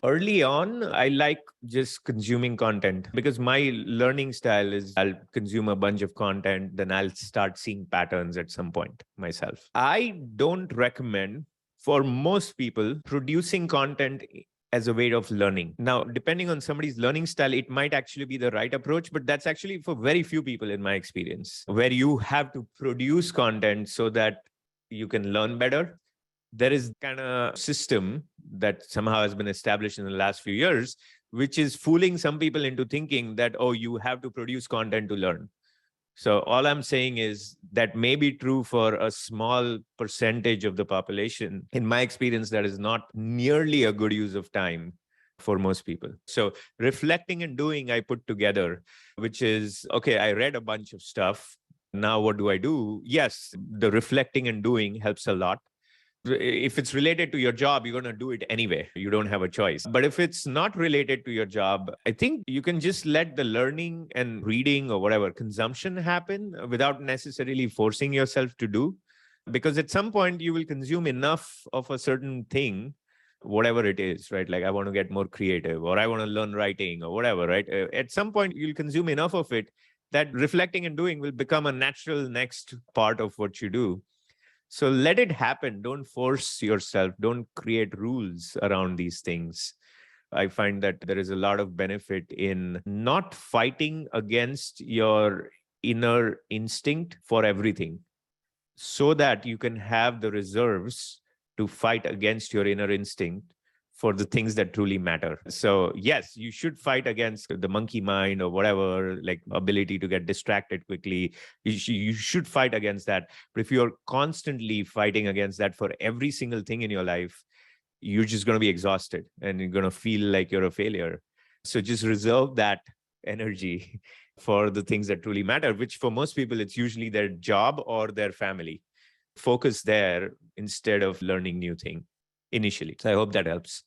Early on, I like just consuming content because my learning style is I'll consume a bunch of content, then I'll start seeing patterns at some point myself. I don't recommend for most people producing content as a way of learning. Now, depending on somebody's learning style, it might actually be the right approach, but that's actually for very few people in my experience, where you have to produce content so that you can learn better. There is kind of system that somehow has been established in the last few years, which is fooling some people into thinking that, oh, you have to produce content to learn. So all I'm saying is that may be true for a small percentage of the population. In my experience, that is not nearly a good use of time for most people. So reflecting and doing, I put together, which is, okay, I read a bunch of stuff. Now what do I do? Yes, the reflecting and doing helps a lot. If it's related to your job, you're going to do it anyway. You don't have a choice. But if it's not related to your job, I think you can just let the learning and reading or whatever consumption happen without necessarily forcing yourself to do. Because at some point, you will consume enough of a certain thing, whatever it is, right? Like, I want to get more creative, or I want to learn writing, or whatever, right? At some point, you'll consume enough of it that reflecting and doing will become a natural next part of what you do. So let it happen. Don't force yourself. Don't create rules around these things. I find that there is a lot of benefit in not fighting against your inner instinct for everything, so that you can have the reserves to fight against your inner instinct for the things that truly matter. So yes, you should fight against the monkey mind or whatever, like ability to get distracted quickly. You should fight against that. But if you're constantly fighting against that for every single thing in your life, you're just going to be exhausted and you're going to feel like you're a failure. So just reserve that energy for the things that truly matter, which for most people, it's usually their job or their family. Focus there instead of learning new thing initially. So I hope that helps.